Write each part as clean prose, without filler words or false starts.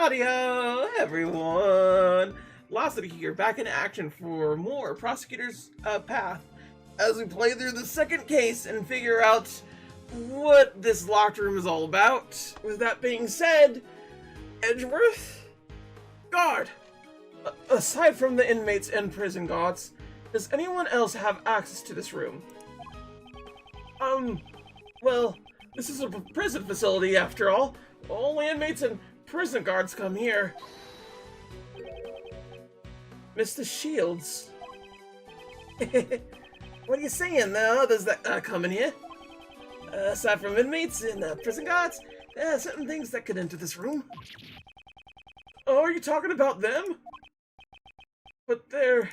Howdy-ho, everyone! Lawson here, back in action for more Prosecutor's Path as we play through the second case and figure out what this locked room is all about. With that being said, Edgeworth? Guard! Aside from the inmates and prison guards, does anyone else have access to this room? Well, this is a prison facility after all. Only inmates and prison guards come here. Mr. Shields. What are you saying? The others that come in here? Aside from inmates and prison guards, there are certain things that could enter this room. Oh, are you talking about them? But they're...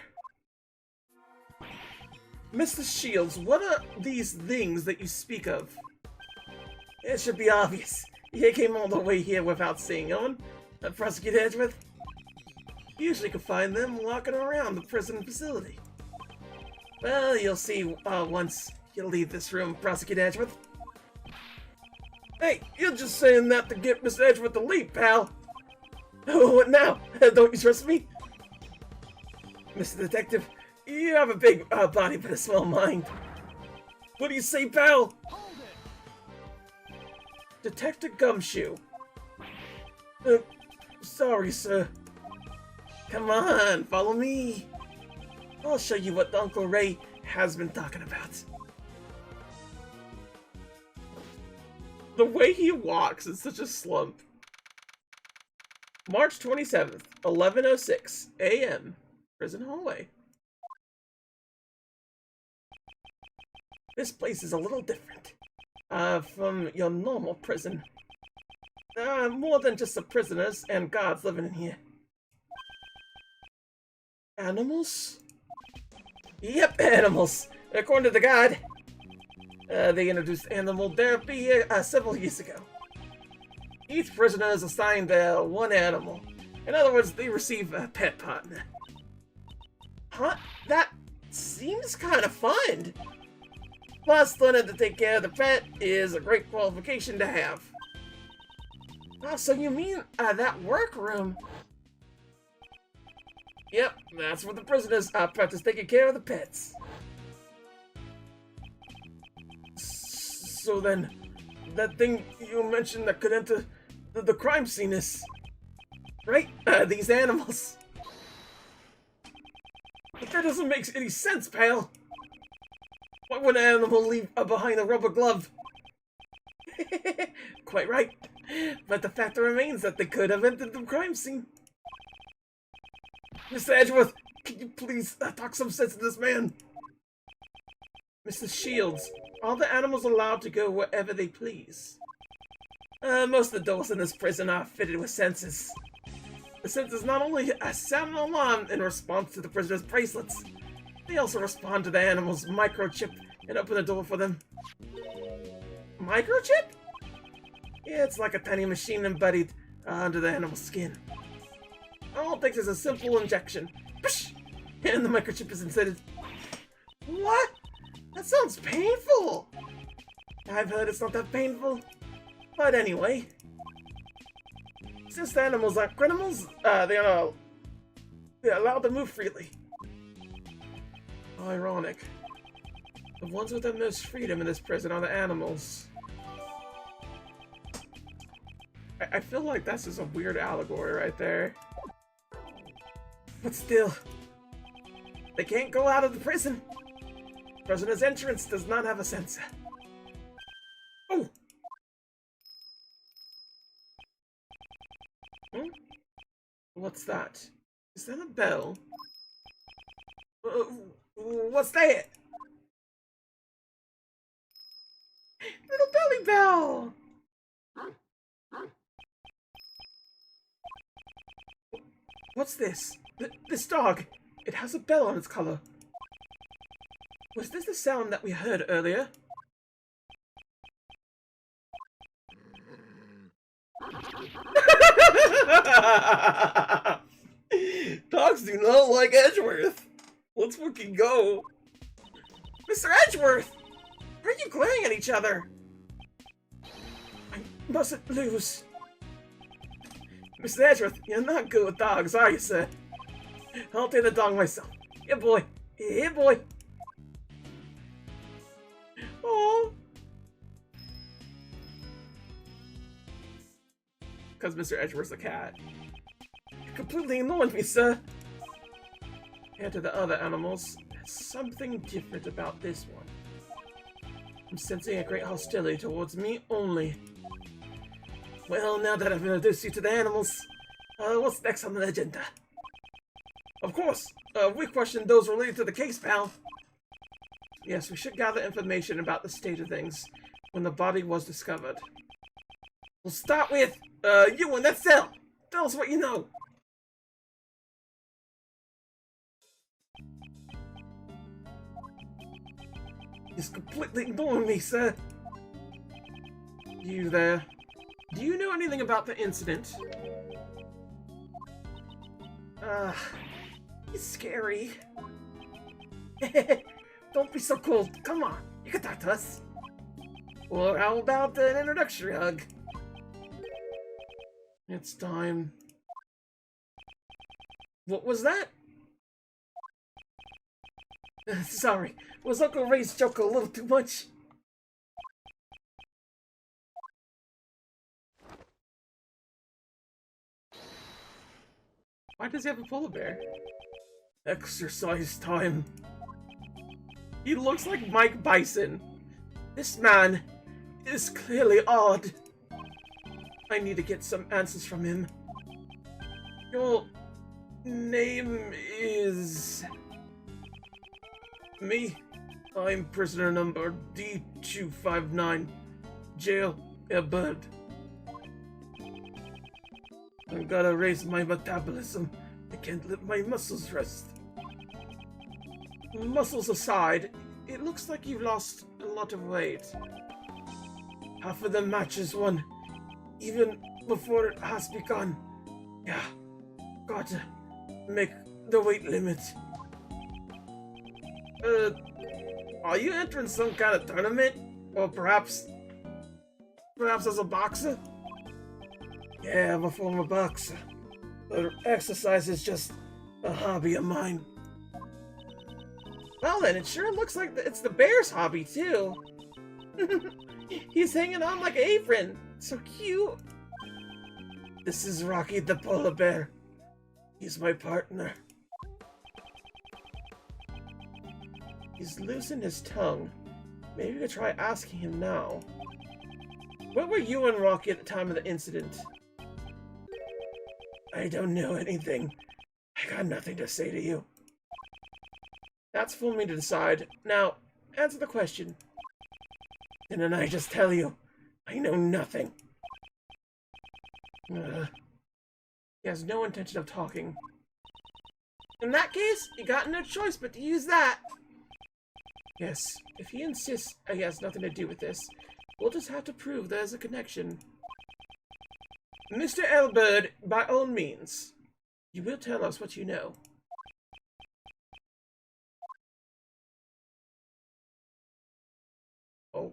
Mr. Shields, what are these things that you speak of? It should be obvious. You came all the way here without seeing one. Prosecutor Edgeworth? You usually can find them walking around the prison facility. Well, you'll see once you leave this room, Prosecutor Edgeworth. Hey, you're just saying that to get Mr. Edgeworth to leave, pal. Oh, what now? Don't you trust me? Mr. Detective, you have a big body but a small mind. What do you say, pal? Detective Gumshoe. Sorry, sir. Come on, follow me. I'll show you what Uncle Ray has been talking about. The way he walks is such a slump. March 27th, 11:06 a.m. Prison hallway. This place is a little different from your normal prison. More than just the prisoners and guards living in here. Animals? Yep, animals. According to the guide, they introduced animal therapy here several years ago. Each prisoner is assigned one animal. In other words, they receive a pet partner. Huh? That seems kind of fun. Plus, learning to take care of the pet is a great qualification to have. Oh, so you mean that workroom? Yep, that's where the prisoners practice taking care of the pets. So then, that thing you mentioned that could enter the crime scene is... Right? These animals. But that doesn't make any sense, pal. Why would an animal leave behind a rubber glove? Quite right. But the fact remains that they could have entered the crime scene. Mr. Edgeworth, can you please talk some sense to this man? Mr. Shields, all the animals are allowed to go wherever they please. Most of the doors in this prison are fitted with sensors. The sensors not only sound an alarm in response to the prisoner's bracelets, they also respond to the animal's microchip and open the door for them. Microchip? Yeah, it's like a tiny machine embedded under the animal's skin. All it takes is a simple injection. Psh! And the microchip is inserted. What? That sounds painful! I've heard it's not that painful. But anyway. Since the animals aren't criminals, they're allowed to move freely. Ironic. The ones with the most freedom in this prison are the animals. I feel like that's just a weird allegory right there. But still, they can't go out of the prison. Prisoner's entrance does not have a sensor. Oh! Hmm? What's that? Is that a bell? What's that? Little belly bell! What's this? This dog. It has a bell on its collar. Was this the sound that we heard earlier? Dogs do not like Edgeworth. Let's fucking go. Mr. Edgeworth! Why are you glaring at each other? I mustn't lose. Mr. Edgeworth, you're not good with dogs, are you, sir? I'll take the dog myself. Here, boy. Here, boy. Oh. Because Mr. Edgeworth's a cat. You're completely ignoring me, sir. Compared to the other animals, there's something different about this one. I'm sensing a great hostility towards me only. Well, now that I've introduced you to the animals, what's next on the agenda? Of course, we questioned those related to the case, pal. Yes, we should gather information about the state of things when the body was discovered. We'll start with, you in that cell. Tell us what you know. He's completely ignoring me, sir. You there. Do you know anything about the incident? He's scary. Don't be so cold. Come on, you can talk to us. Or how about an introductory hug? It's time. What was that? Sorry, was Uncle Ray's joke a little too much? Why does he have a polar bear? Exercise time. He looks like Mike Bison. This man is clearly odd. I need to get some answers from him. Your name is... Me? I'm prisoner number D259. Jail, a bird. I gotta raise my metabolism. I can't let my muscles rest. Muscles aside, it looks like you've lost a lot of weight. Half of the match is won, even before it has begun. Yeah, gotta make the weight limit. Are you entering some kind of tournament? Or perhaps as a boxer? Yeah, I'm a former boxer. But exercise is just a hobby of mine. Well then, it sure looks like it's the bear's hobby too. He's hanging on like an apron. So cute. This is Rocky the polar bear. He's my partner. He's loosened his tongue. Maybe we could try asking him now. Where were you and Rocky at the time of the incident? I don't know anything. I got nothing to say to you. That's for me to decide. Now, answer the question. Didn't I just tell you? I know nothing. He has no intention of talking. In that case, you got no choice but to use that. Yes, if he insists he has nothing to do with this, we'll just have to prove there's a connection. Mr. Elbird, by all means, you will tell us what you know. Oh.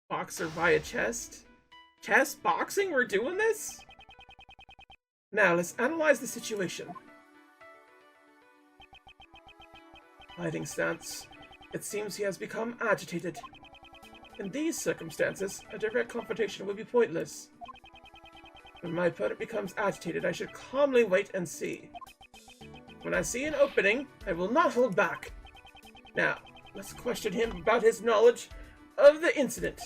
Boxer via chest? Chest boxing? We're doing this? Now, let's analyze the situation. Fighting stance. It seems he has become agitated. In these circumstances, a direct confrontation would be pointless. When my opponent becomes agitated, I should calmly wait and see. When I see an opening, I will not hold back. Now, let's question him about his knowledge of the incident.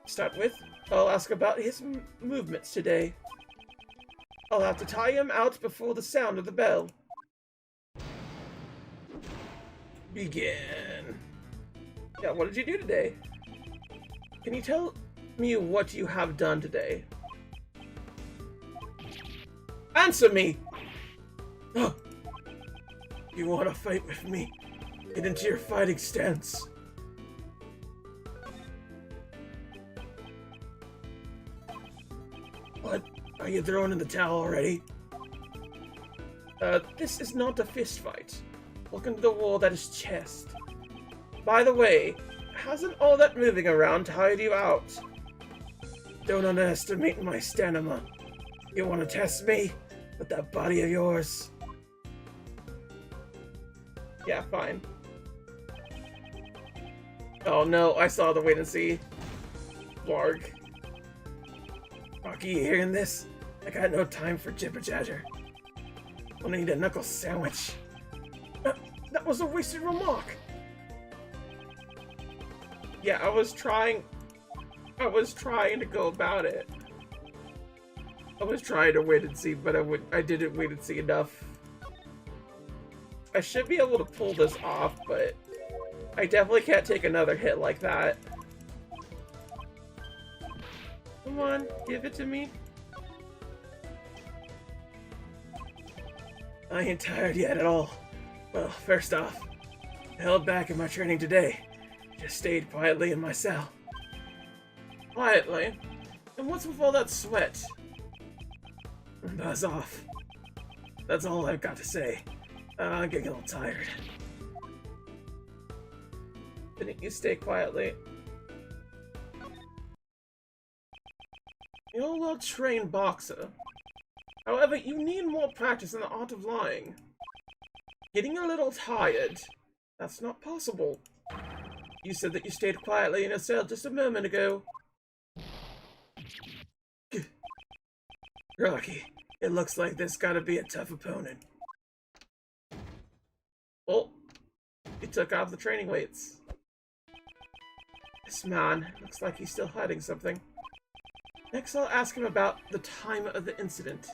To start with, I'll ask about his movements today. I'll have to tie him out before the sound of the bell. Begin. Yeah, what did you do today? Can you tell me what you have done today? Answer me! Oh. You want to fight with me? Get into your fighting stance. What? Are you throwing in the towel already? This is not a fist fight. Look into the wall that is chest. By the way, hasn't all that moving around tired you out? Don't underestimate my stamina. You want to test me? With that body of yours? Yeah, fine. Oh no, I saw the wait and see. Blarg. Rocky, you hearing this? I got no time for jibber-jabber. I need a knuckle sandwich. That was a wasted remark. Yeah, I was trying to go about it. I was trying to wait and see, but I didn't wait and see enough. I should be able to pull this off, but I definitely can't take another hit like that. Come on, give it to me. I ain't tired yet at all. Well, first off, I held back in my training today. Just stayed quietly in my cell. Quietly? And what's with all that sweat? Buzz off. That's all I've got to say. I'm getting a little tired. Didn't you stay quietly? You're a well-trained boxer. However, you need more practice in the art of lying. Getting a little tired. That's not possible. You said that you stayed quietly in your cell just a moment ago. Rocky, it looks like this gotta be a tough opponent. Oh, he took off the training weights. This man looks like he's still hiding something. Next, I'll ask him about the time of the incident.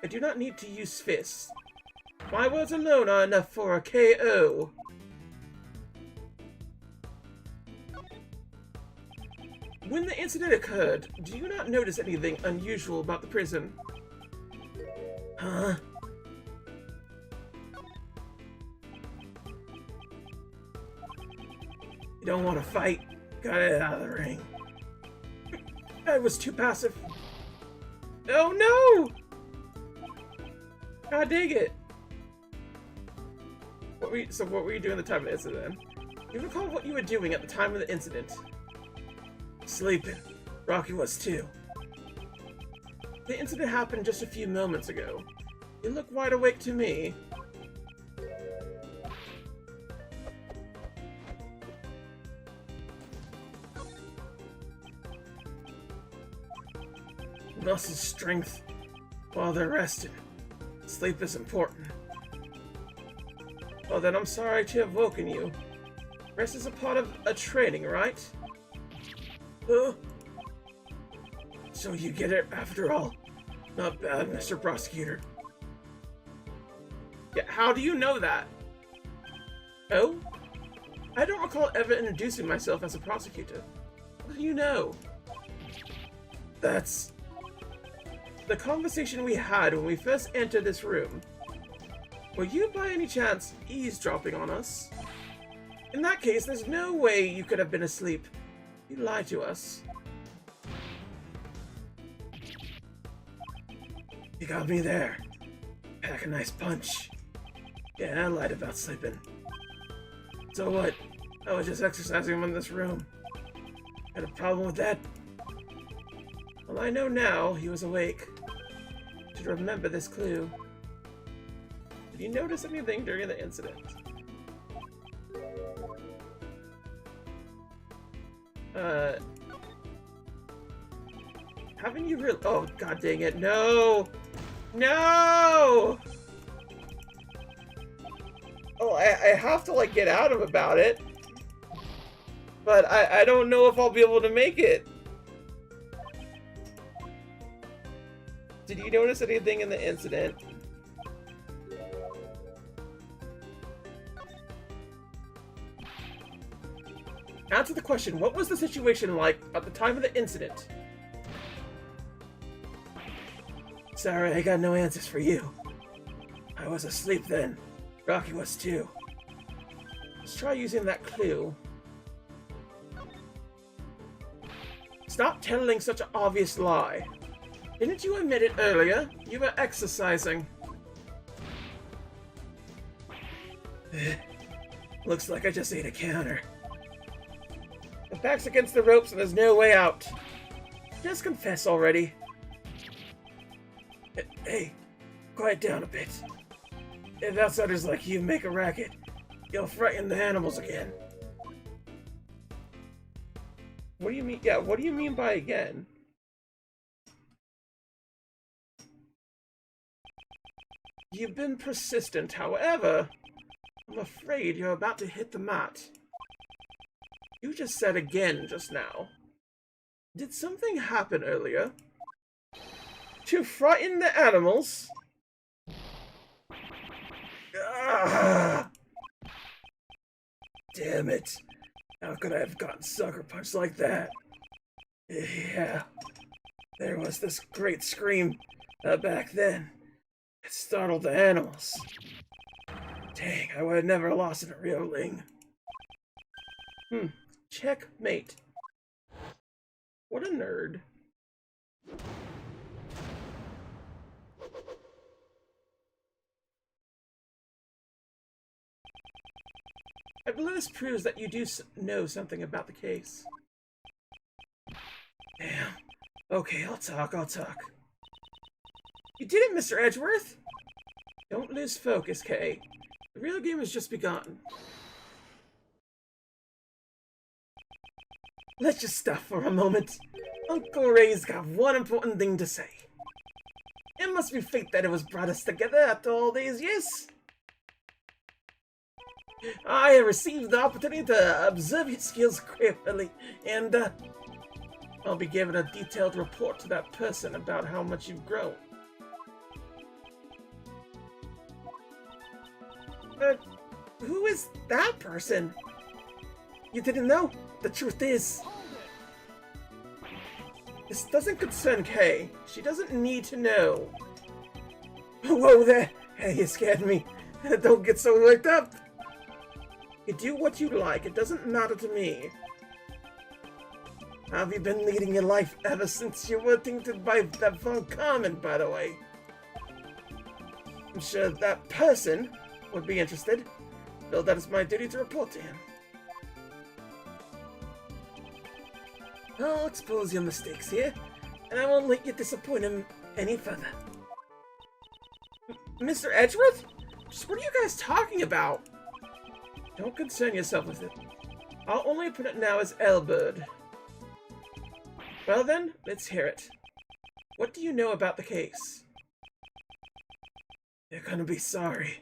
I do not need to use fists. My words alone are enough for a KO. When the incident occurred, do you not notice anything unusual about the prison? Huh? You don't want to fight? Got it out of the ring. I was too passive. Oh no! God dang it! What were you doing at the time of the incident? You recall what you were doing at the time of the incident? Sleeping. Rocky was too. The incident happened just a few moments ago. You look wide awake to me. Muscle strength while they're resting. Sleep is important. Well then, I'm sorry to have woken you. Rest is a part of a training, right? So you get it after all. Not bad, Mr. Prosecutor. Yeah, how do you know that? Oh? I don't recall ever introducing myself as a prosecutor. What do you know? That's the conversation we had when we first entered this room. Were you by any chance eavesdropping on us? In that case, there's no way you could have been asleep. You lied to us. You got me there. Pack a nice punch. Yeah, I lied about sleeping. So what? I was just exercising him in this room. Had a problem with that? Well, I know now he was awake. Should remember this clue. Did you notice anything during the incident? Haven't you really— oh, god dang it, no! No! Oh, I have to, like, get out of about it. But I don't know if I'll be able to make it. Did you notice anything in the incident? Answer the question, what was the situation like at the time of the incident? Sorry, I got no answers for you. I was asleep then. Rocky was too. Let's try using that clue. Stop telling such an obvious lie. Didn't you admit it earlier? You were exercising. Looks like I just ate a counter. The back's against the ropes and there's no way out. Just confess already. Hey, quiet down a bit. If outsiders like you make a racket, you'll frighten the animals again. What do you mean? Yeah, what do you mean by again? You've been persistent, however, I'm afraid you're about to hit the mat. You just said again just now. Did something happen earlier? To frighten the animals? Ah! Damn it. How could I have gotten sucker punched like that? Yeah. There was this great scream back then. It startled the animals. Dang, I would have never lost in a real ring. Checkmate. What a nerd. I believe this proves that you do know something about the case. Damn. Okay, I'll talk. You did it, Mr. Edgeworth! Don't lose focus, Kay. The real game has just begun. Let's just stop for a moment. Uncle Ray's got one important thing to say. It must be fate that it was brought us together after all these years. I have received the opportunity to observe your skills carefully, and I'll be giving a detailed report to that person about how much you've grown. Who is that person? You didn't know? The truth is, this doesn't concern Kay. She doesn't need to know. Whoa there! Hey, you scared me. Don't get so worked up. You do what you like. It doesn't matter to me. How have you been leading your life ever since you were tainted by that Von Carmen, by the way? I'm sure that person would be interested, though that is my duty to report to him. I'll expose your mistakes here, and I won't let you disappoint him any further. Mr. Edgeworth? Just what are you guys talking about? Don't concern yourself with it. I'll only put it now as Elbird. Well then, let's hear it. What do you know about the case? You're gonna be sorry.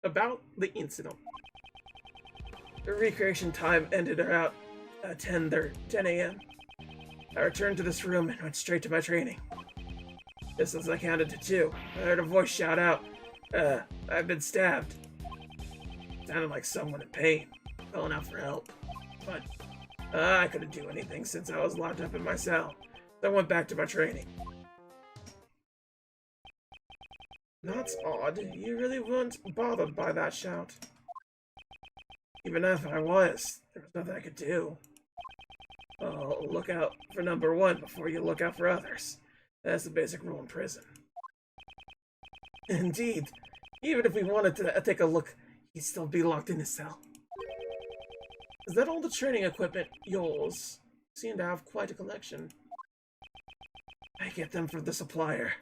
About the incident. The recreation time ended around 10 a.m. I returned to this room and went straight to my training. Just as I counted to 2, I heard a voice shout out, I've been stabbed. It sounded like someone in pain, calling out for help. But I couldn't do anything since I was locked up in my cell, so I went back to my training. That's odd. You really weren't bothered by that shout. Even if I was, there was nothing I could do. Oh, look out for number 1 before you look out for others. That's the basic rule in prison. Indeed. Even if we wanted to take a look, he'd still be locked in his cell. Is that all the training equipment yours? You seem to have quite a collection. I get them from the supplier.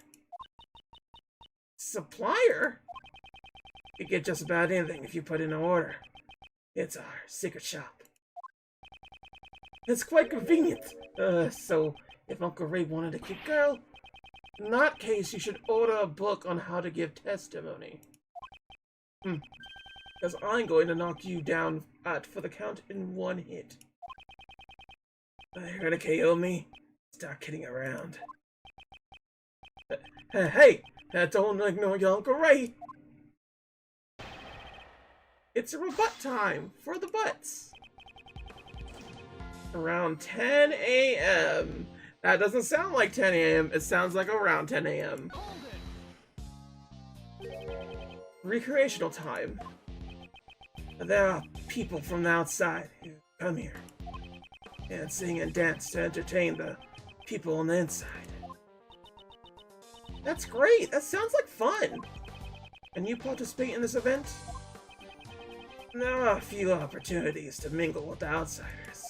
Supplier? You get just about anything if you put in an order. It's our secret shop. It's quite convenient. So if Uncle Ray wanted a cute girl, in that case you should order a book on how to give testimony. Because I'm going to knock you down for the count in 1 hit. You're gonna KO me? Stop kidding around. Hey! Don't ignore your Uncle Ray! It's a rebut time for the butts. Around 10 a.m. That doesn't sound like 10 a.m. It sounds like around 10 a.m. Recreational time. There are people from the outside who come here and sing and dance to entertain the people on the inside. That's great! That sounds like fun! And you participate in this event? There are a few opportunities to mingle with outsiders.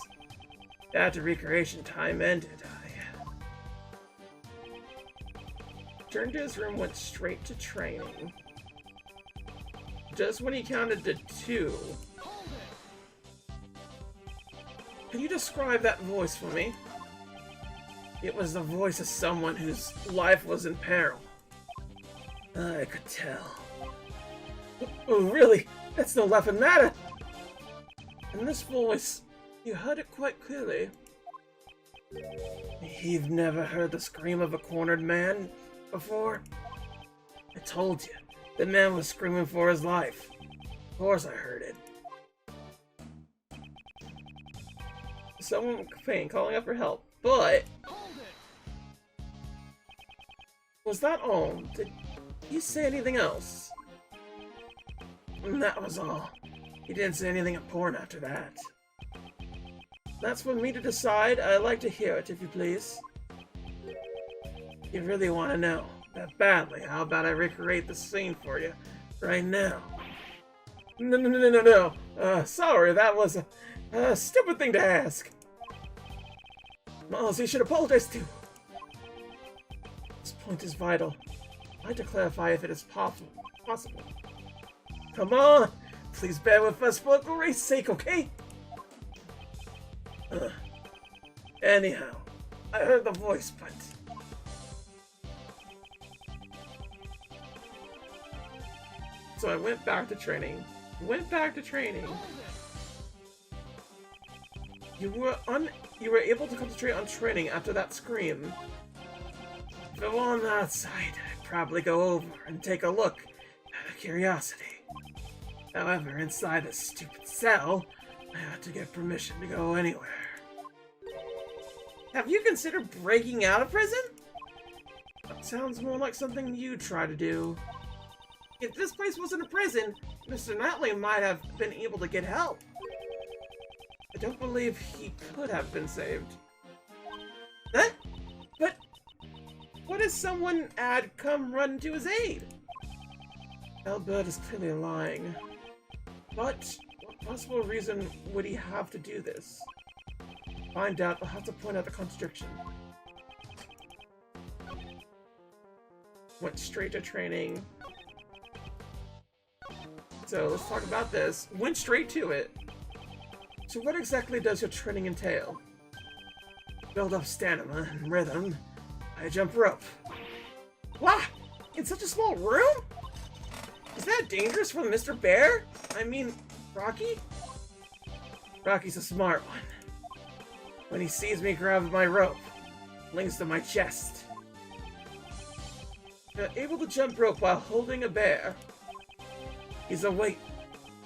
After recreation time ended, I turned to his room, went straight to training. Just when he counted to 2. Can you describe that voice for me? It was the voice of someone whose life was in peril. I could tell. Oh, really? That's no laughing matter! In this voice, you heard it quite clearly. You've never heard the scream of a cornered man before? I told you, the man was screaming for his life. Of course I heard it. Someone in pain calling out for help, but... Was that all? Did you say anything else? That was all. He didn't say anything important after that. That's for me to decide. I'd like to hear it, if you please. You really want to know that badly? How about I recreate the scene for you right now? No. Sorry, that was a stupid thing to ask. Miles, you should apologize too. This point is vital. I'd like to clarify if it is possible. Come on! Please bear with us for grace's sake, okay? Anyhow, I heard the voice, but... So I went back to training. You were able to concentrate on training after that scream. If it were on the outside, I'd probably go over and take a look out of curiosity. However, inside this stupid cell, I had to get permission to go anywhere. Have you considered breaking out of prison? That sounds more like something you'd try to do. If this place wasn't a prison, Mr. Nutley might have been able to get help. I don't believe he could have been saved. Huh? But what if someone had come run to his aid? Albert is clearly lying. But what possible reason would he have to do this? Find out, I'll have to point out the contradiction. Went straight to training. So let's talk about this. Went straight to it. So what exactly does your training entail? Build up stamina and rhythm. I jump rope. What? In such a small room? Is that dangerous for Mr. Bear? I mean, Rocky? Rocky's a smart one. When he sees me grab my rope, links to my chest. You're able to jump rope while holding a bear. He's a weight.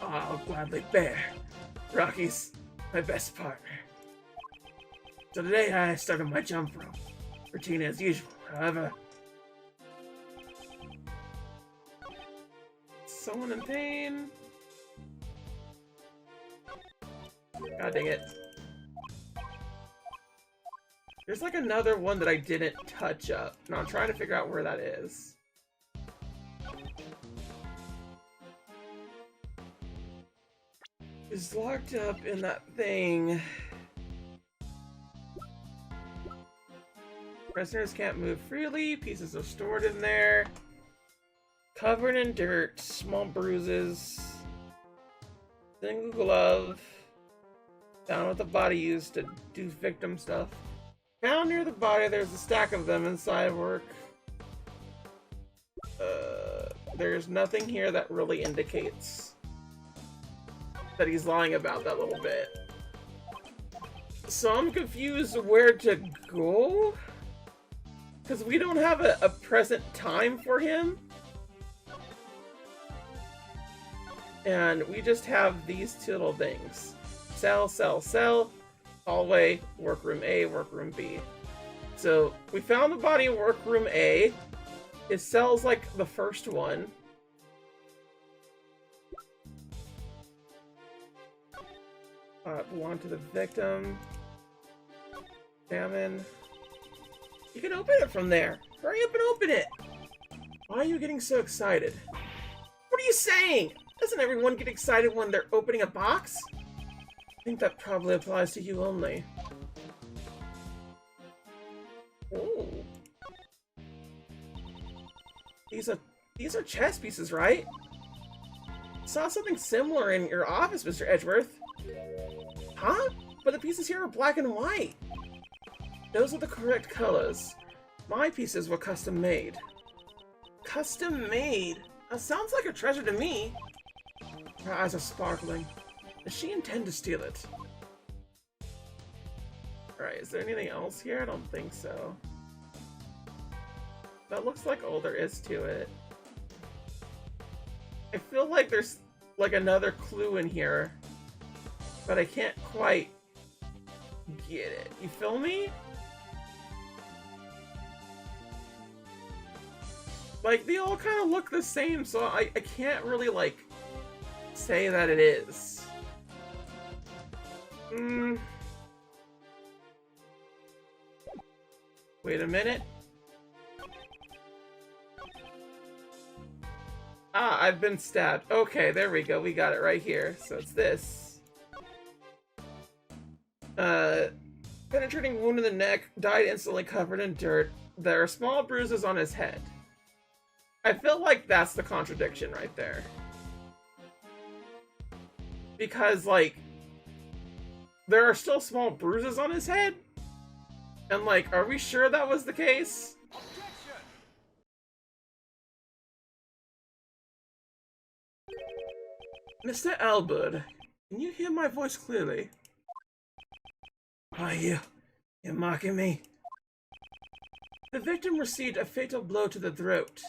Oh, I'll gladly bear. Rocky's my best partner. So today I started my jump rope routine as usual. However, someone in pain. God dang it. There's like another one that I didn't touch up. And I'm trying to figure out where that is. It's locked up in that thing. Prisoners can't move freely. Pieces are stored in there. Covered in dirt. Small bruises. Single glove. Found with the body used to do victim stuff. Found near the body, there's a stack of them inside work. There's nothing here that really indicates that he's lying about that little bit. So I'm confused where to go? Because we don't have a present time for him. And we just have these two little things. Cell, cell, cell. Hallway, workroom A, workroom B. So we found the body in workroom A. His cell's like the first one. Belong to the victim. Examine. You can open it from there. Hurry up and open it. Why are you getting so excited? What are you saying? Doesn't everyone get excited when they're opening a box? I think that probably applies to you only. Ooh. These are chess pieces, right? Saw something similar in your office, Mr. Edgeworth. Huh? But the pieces here are black and white. Those are the correct colors. My pieces were custom made. Custom made? That sounds like a treasure to me. Her eyes are sparkling. Does she intend to steal it? Alright, is there anything else here? I don't think so. That looks like all there is to it. I feel like there's like another clue in here, but I can't quite get it. You feel me? Like, they all kind of look the same, so I can't really, like, say that it is. Wait a minute. Ah, I've been stabbed. Okay, there we go. We got it right here. So it's this. Penetrating wound in the neck, died instantly covered in dirt. There are small bruises on his head. I feel like that's the contradiction right there. Because, like, there are still small bruises on his head? And, like, are we sure that was the case? Mr. Albert, can you hear my voice clearly? Are you mocking me? The victim received a fatal blow to the throat,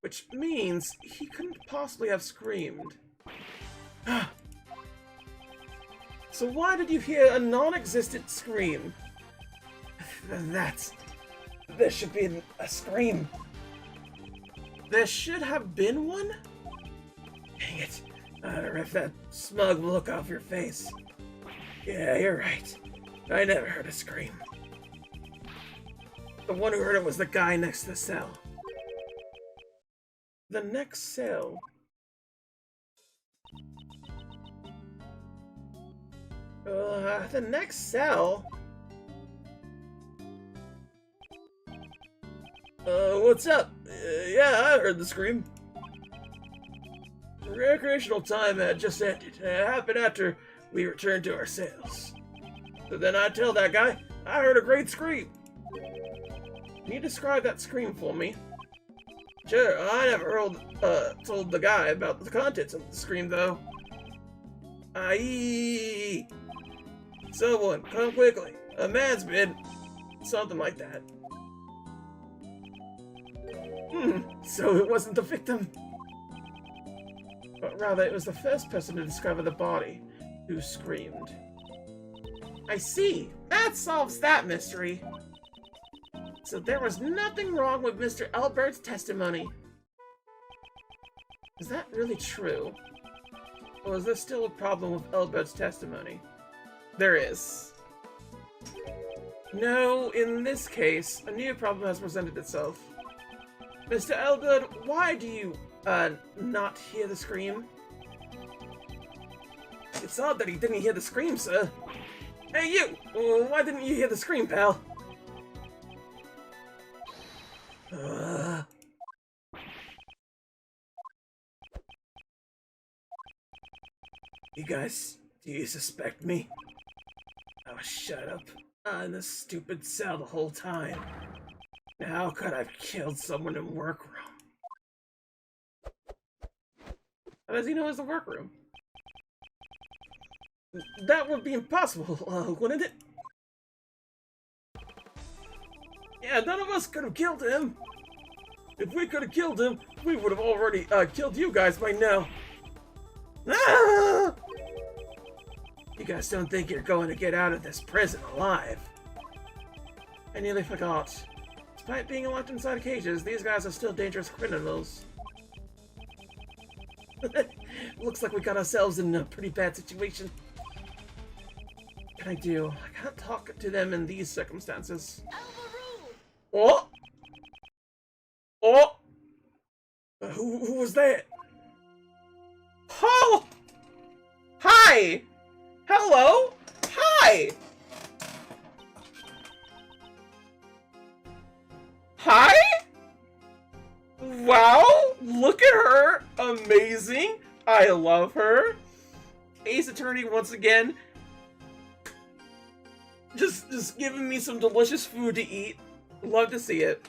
which means he couldn't possibly have screamed. So why did you hear a non-existent scream? There should be a scream. There should have been one? Dang it. I'd rip that smug look off your face. Yeah, you're right. I never heard a scream. The one who heard it was the guy next to the cell. The next cell? The next cell? What's up? Yeah, I heard the scream. Recreational time had just ended. It happened after we returned to our cells. So then I tell that guy, I heard a great scream. Can you describe that scream for me? Sure, I never told the guy about the contents of the scream, though. Aye. Someone, come quickly. A man's been... something like that. So it wasn't the victim. But rather, it was the first person to discover the body who screamed. I see! That solves that mystery! So there was nothing wrong with Mr. Albert's testimony. Is that really true? Or is there still a problem with Albert's testimony? There is. No, in this case, a new problem has presented itself. Mr. Albert, why do you, not hear the scream? It's odd that he didn't hear the scream, sir. Hey, you! Why didn't you hear the scream, pal? You guys, do you suspect me? I was shut up in this stupid cell the whole time. Now, how could I have killed someone in workroom? How does he know it's the workroom? That would be impossible, wouldn't it? Yeah, none of us could have killed him. If we could have killed him, we would have already killed you guys by now. Ah! You guys don't think you're going to get out of this prison alive. I nearly forgot. Despite being locked inside cages, these guys are still dangerous criminals. Looks like we got ourselves in a pretty bad situation. What can I do? I can't talk to them in these circumstances. Oh! Oh! Who was that? Hi! Hello? Hi! Hi? Wow! Look at her! Amazing! I love her! Ace Attorney once again. Just giving me some delicious food to eat. Love to see it.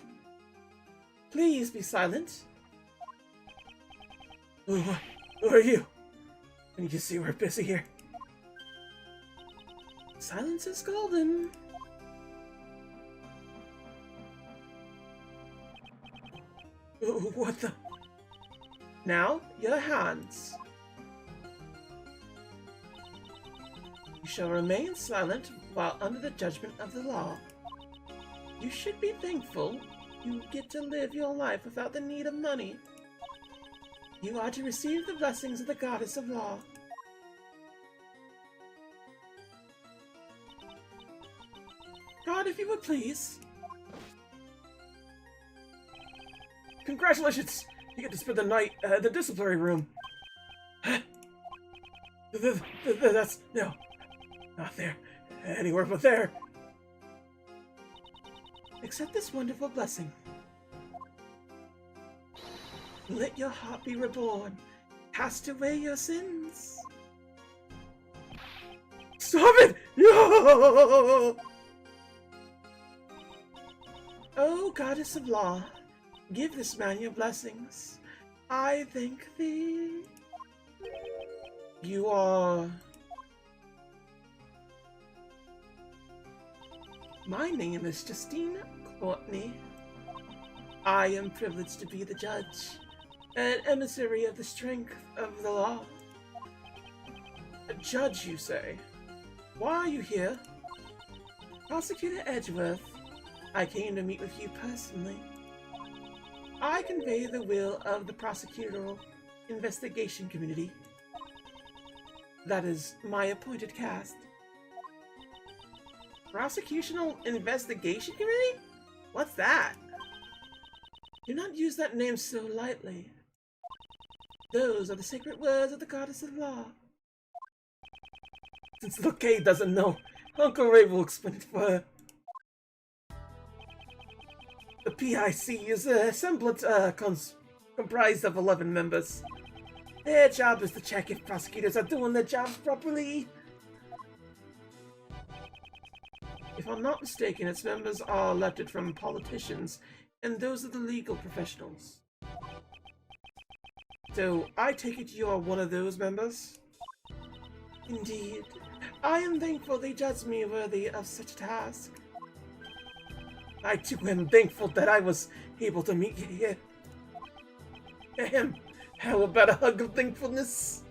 Please be silent. Who are you? Can you see we're busy here? Silence is golden. What the? Now, your hands. You shall remain silent while under the judgment of the law. You should be thankful you get to live your life without the need of money. You are to receive the blessings of the Goddess of Law. God, if you would please. Congratulations! You get to spend the night at the disciplinary room. That's... no. Not there. Anywhere but there. Accept this wonderful blessing. Let your heart be reborn. Cast away your sins. Stop it! No! Oh, Goddess of Law, give this man your blessings. I thank thee. You are... My name is Justine Courtney. I am privileged to be the judge, an emissary of the strength of the law. A judge, you say? Why are you here? Prosecutor Edgeworth, I came to meet with you personally. I convey the will of the prosecutorial investigation committee. That is my appointed caste. Prosecutional Investigation Committee? What's that? Do not use that name so lightly. Those are the sacred words of the Goddess of Law. Since little Kay doesn't know, Uncle Ray will explain it for her. The PIC is a semblance comprised of 11 members. Their job is to check if prosecutors are doing their jobs properly. If I'm not mistaken, its members are elected from politicians, and those are the legal professionals. So, I take it you are one of those members? Indeed. I am thankful they judged me worthy of such a task. I too am thankful that I was able to meet you here. Ahem. How about a hug of thankfulness?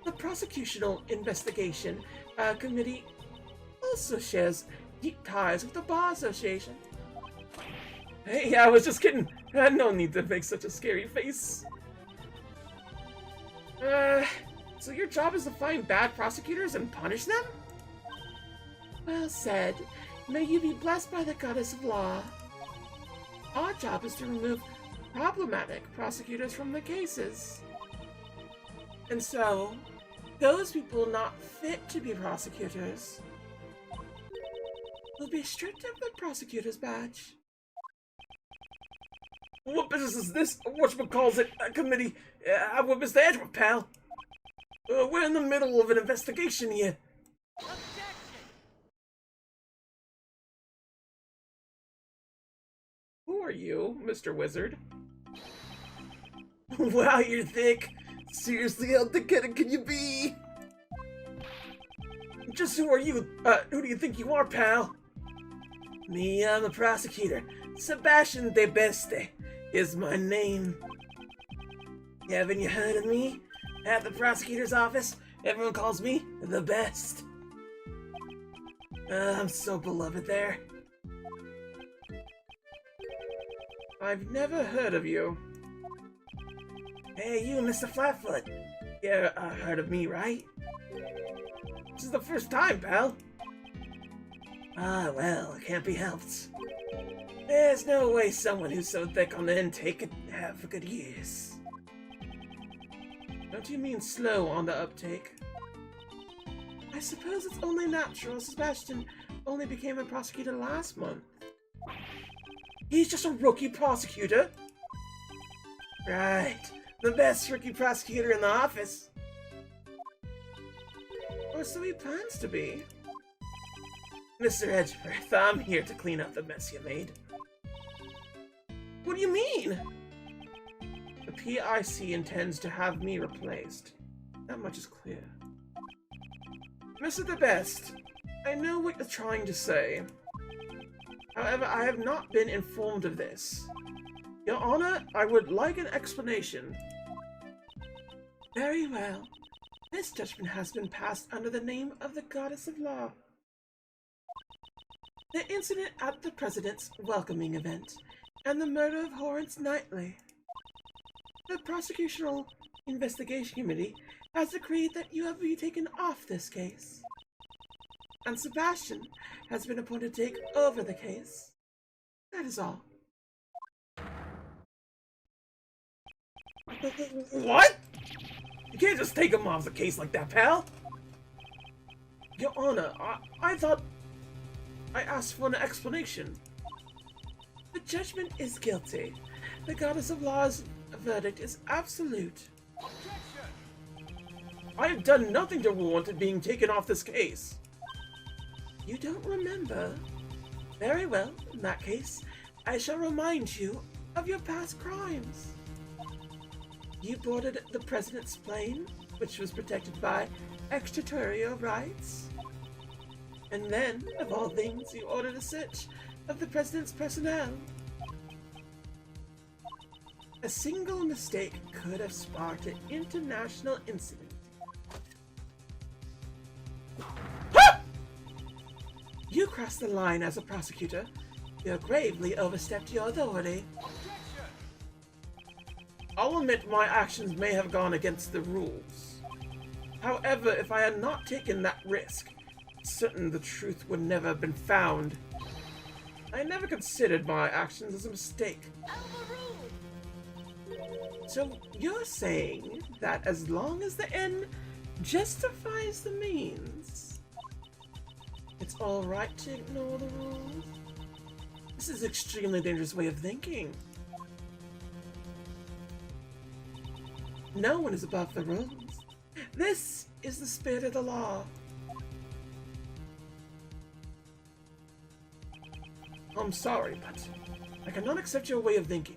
The Prosecutional Investigation Committee also shares deep ties with the Bar Association. Hey, I was just kidding. No need to make such a scary face. So your job is to find bad prosecutors and punish them? Well said. May you be blessed by the Goddess of Law. Our job is to remove problematic prosecutors from the cases. And so, those people not fit to be prosecutors will be stripped of the prosecutor's badge. What business is this? Whatchamacallit committee? With Mr. Edgeworth, pal. We're in the middle of an investigation here. Who are you, Mr. Wizard? Wow, you're thick. Seriously, how thick-headed can you be? Just who are you? Who do you think you are, pal? Me, I'm a prosecutor. Sebastian de Beste is my name. Haven't you heard of me? At the prosecutor's office, everyone calls me the best. I'm so beloved there. I've never heard of you. Hey, you, Mr. Flatfoot. You heard of me, right? This is the first time, pal. Ah, well, it can't be helped. There's no way someone who's so thick on the intake could have good use. Don't you mean slow on the uptake? I suppose it's only natural. Sebastian only became a prosecutor last month. He's just a rookie prosecutor? Right. The best rookie prosecutor in the office. Or so he plans to be. Mr. Edgeworth, I'm here to clean up the mess you made. What do you mean? The PIC intends to have me replaced. That much is clear. Mr. the Best, I know what you're trying to say. However, I have not been informed of this. Your Honor, I would like an explanation. Very well. This judgment has been passed under the name of the Goddess of Law. The incident at the President's welcoming event, and the murder of Horace Knightley. The Prosecutional Investigation Committee has decreed that you have been taken off this case. And Sebastian has been appointed to take over the case. That is all. What? You can't just take him off the case like that, pal! Your Honor, I thought I asked for an explanation. The judgment is guilty. The Goddess of Law's verdict is absolute. I have done nothing to warrant being taken off this case. You don't remember? Very well, in that case, I shall remind you of your past crimes. You boarded the President's plane, which was protected by extraterritorial rights. And then, of all things, you ordered a search of the President's personnel. A single mistake could have sparked an international incident. You crossed the line as a prosecutor. You gravely overstepped your authority. I'll admit my actions may have gone against the rules. However, if I had not taken that risk, certain the truth would never have been found. I never considered my actions as a mistake. So you're saying that as long as the end justifies the means, it's alright to ignore the rules? This is an extremely dangerous way of thinking. No one is above the rules. This is the spirit of the law. I'm sorry, but I cannot accept your way of thinking.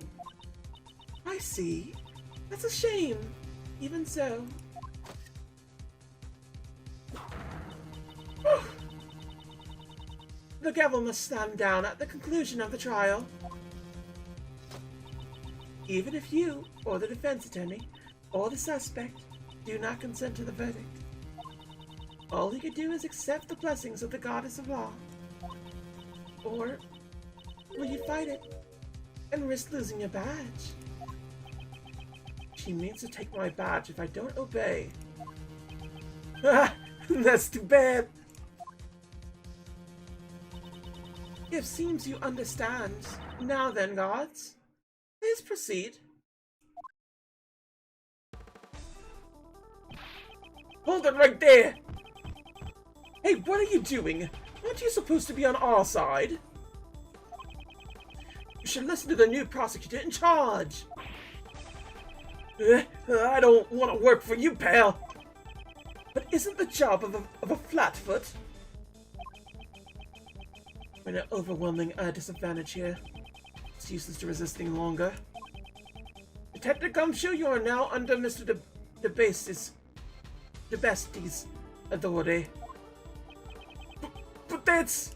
I see. That's a shame. Even so. The gavel must stand down at the conclusion of the trial. Even if you, or the defense attorney, or the suspect do not consent to the verdict, all he could do is accept the blessings of the Goddess of Law. Or will you fight it and risk losing your badge? She means to take my badge if I don't obey. That's too bad. It seems you understand. Now then, gods, please proceed. Hold it right there! Hey, what are you doing? Aren't you supposed to be on our side? You should listen to the new prosecutor in charge. I don't want to work for you, pal. But isn't the job of a flatfoot? We're at an overwhelming disadvantage here. It's useless to resist any longer. Detective Gumshoe, you are now under Mr. The bestie's authority. But that's...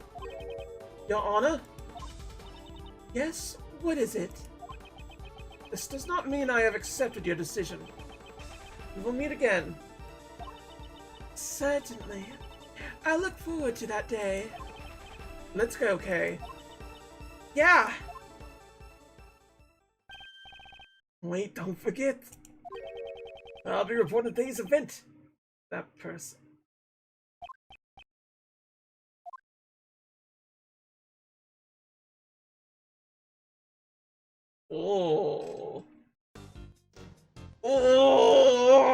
Your Honor? Yes? What is it? This does not mean I have accepted your decision. We will meet again. Certainly. I look forward to that day. Let's go, Kay. Yeah! Wait, don't forget. I'll be reporting today's event. That person. Oh. Oh!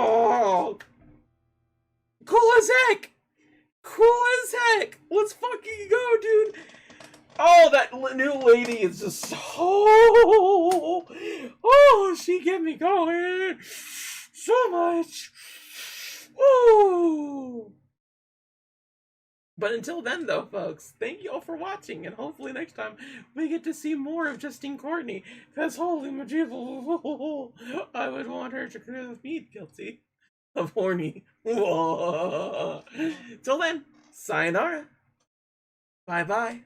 Cool as heck! Cool as heck! Let's fucking go, dude! Oh, that new lady is just so... Oh, she get me going so much. Oh! But until then, though, folks, thank you all for watching, and hopefully next time we get to see more of Justine Courtney, because holy majiggle, I would want her to plead guilty of horny. Till then, sayonara. Bye-bye.